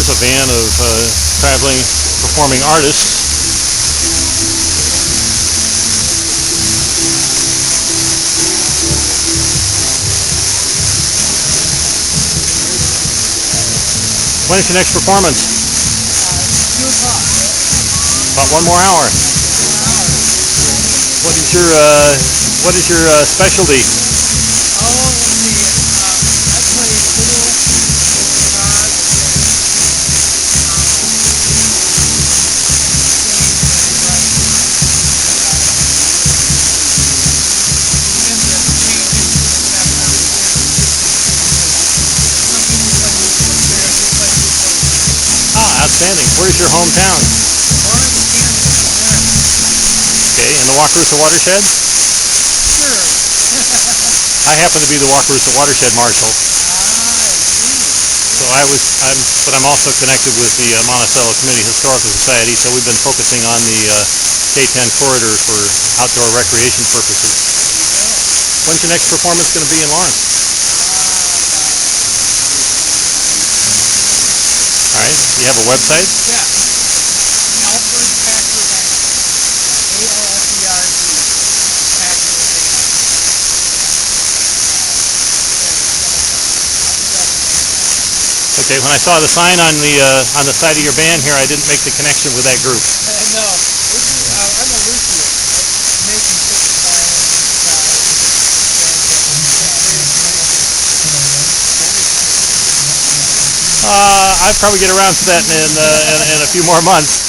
with a van of traveling, performing artists. When is your next performance? 2 o'clock. About 1 more hour. What is your specialty? Oh, let's see. I play fiddle, guitar, Outstanding. Where's your hometown? Okay, in the Wakarusa watershed? Sure. I happen to be the Wakarusa watershed marshal. So but I'm also connected with the Monticello Community Historical Society, so we've been focusing on the K10 corridor for outdoor recreation purposes. When's your next performance going to be in Lawrence? All right. Do you have a website? Yeah. Alferd Packer Band. A-L-F-E-R-D. Packer Band. Okay. When I saw the sign on the side of your band here, I didn't make the connection with that group. No. I'm a luthier. Making certain violins I'd probably get around to that in a few more months.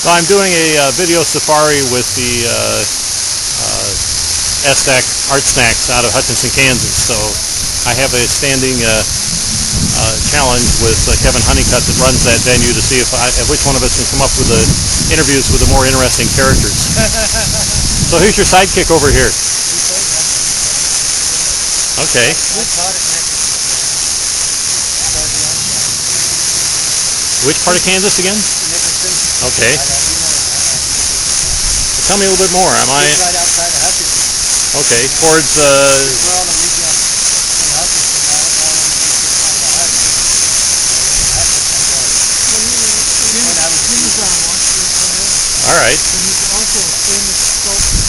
So I'm doing a video safari with the SDAC Art Snacks out of Hutchinson, Kansas. So I have a standing challenge with Kevin Honeycutt that runs that venue to see if which one of us can come up with interviews with the more interesting characters. So who's your sidekick over here? Okay. Which part of Kansas again? Okay. Tell me a little bit more. Am I? right outside of Hutchinson. Okay, towards All right. And he's also a famous sculptor.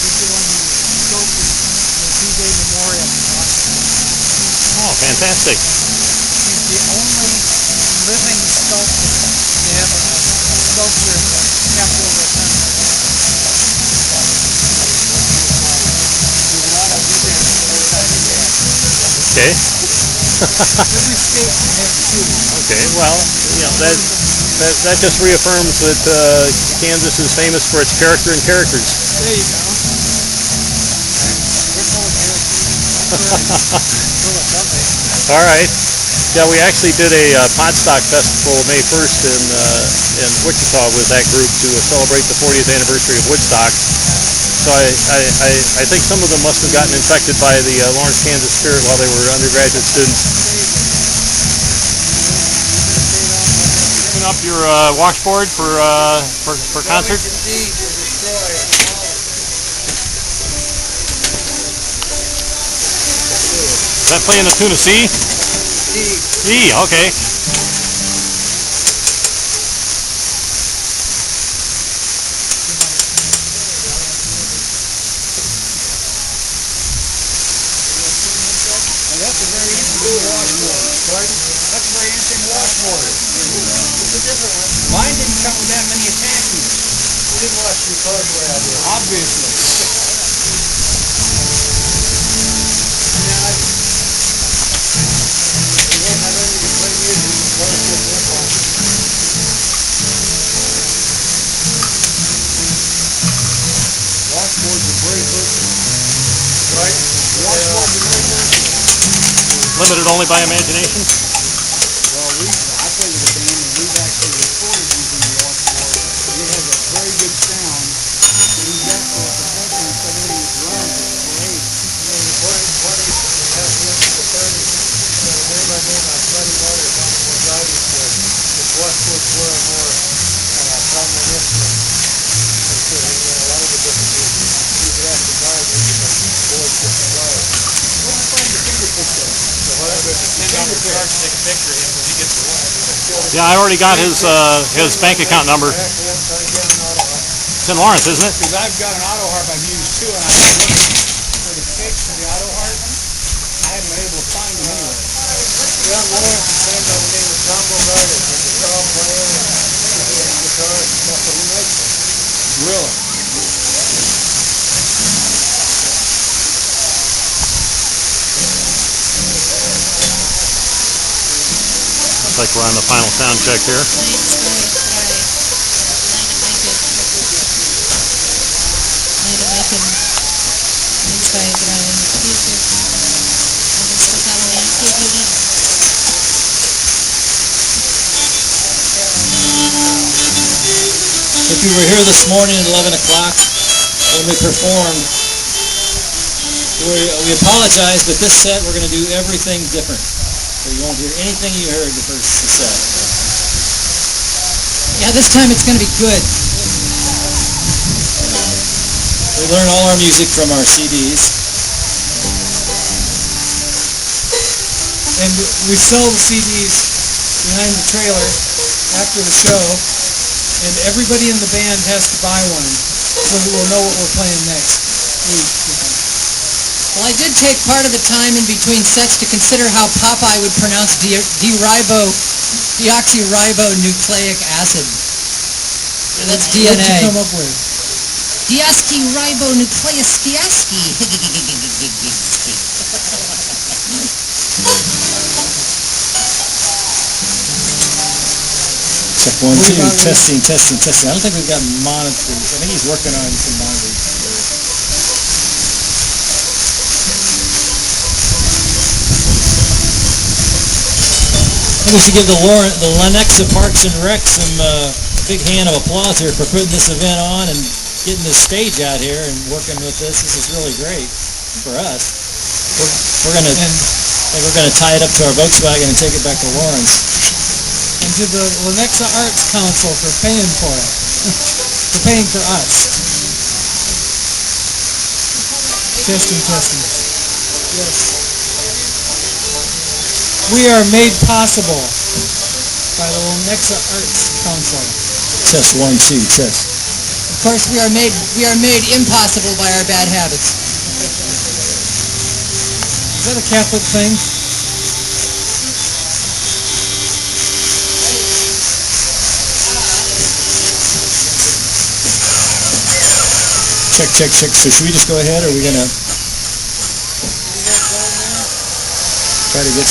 He's the one who sculpted the D-Day Memorial in Washington. Oh, fantastic. He's the only living sculptor to have a sculpture in the Capitol Rotunda. There's a lot of museums outside of that. Okay. Every state has two. Okay. Well, you know that just reaffirms that Kansas is famous for its character and characters. There you go. All right. Yeah, we actually did a Podstock Festival May 1st in Wichita with that group to celebrate the 40th anniversary of Woodstock. So I think some of them must have gotten infected by the Lawrence, Kansas spirit while they were undergraduate students. Putting up your washboard for concert? Indeed, to destroy it. Is that playing the tune of C? E, okay. That's a very interesting washboard. Pardon? That's a very interesting washboard. It's a different one. Mine didn't come with that many attachments. You didn't wash your clothes the way I did. Obviously. Washboards are very versatile. Right? Washboards are very versatile. Limited only by imagination? Well, I play with a band and we've actually recorded using the washboard. It has a very good sound. We've got for a percussion and everything is drums. It's great. What is the best one for the 30s? One of my name on Bloody Motors on the driving board. This washboard's more and more communistic. A lot of the different uses. You could have to buy it with the boards with the flowers. Where do you find your fingerprints at? So whatever, it's $10 charge to take a picture of him. Yeah, I already got his bank account number. It's in Lawrence, isn't it? Because I've got an auto harp I've used too, and I've been looking for the fix for the auto harp. I haven't been able to find them anywhere. Young Lawrence is named by the name of trombone artist. He's a guitar player, and guitar and stuff, but he makes it. Really? Looks like we're on the final sound check here. If you were here this morning at 11 o'clock when we performed, we apologize, but this set we're going to do everything different. So you won't hear anything you heard the first set. Yeah, this time it's going to be good. We learn all our music from our CDs. And we sell the CDs behind the trailer after the show, and everybody in the band has to buy one so that we'll know what we're playing next week. Well, I did take part of the time in between sets to consider how Popeye would pronounce deoxyribonucleic acid. And that's DNA. What did you come up with? Check 1, 2, testing. I don't think we've got monitors. I think he's working on some monitors. I think we should give the Lenexa Parks and Rec some big hand of applause here for putting this event on and getting this stage out here and working with this. This is really great for us. We're gonna tie it up to our Volkswagen and take it back to Lawrence. And to the Lenexa Arts Council for paying for it, for paying for us. Testing. Yes. We are made possible by the Lenexa Arts Council. Test 1, 2, test. Of course, we are made impossible by our bad habits. Is that a Catholic thing? Check. So should we just go ahead, or are we gonna try to get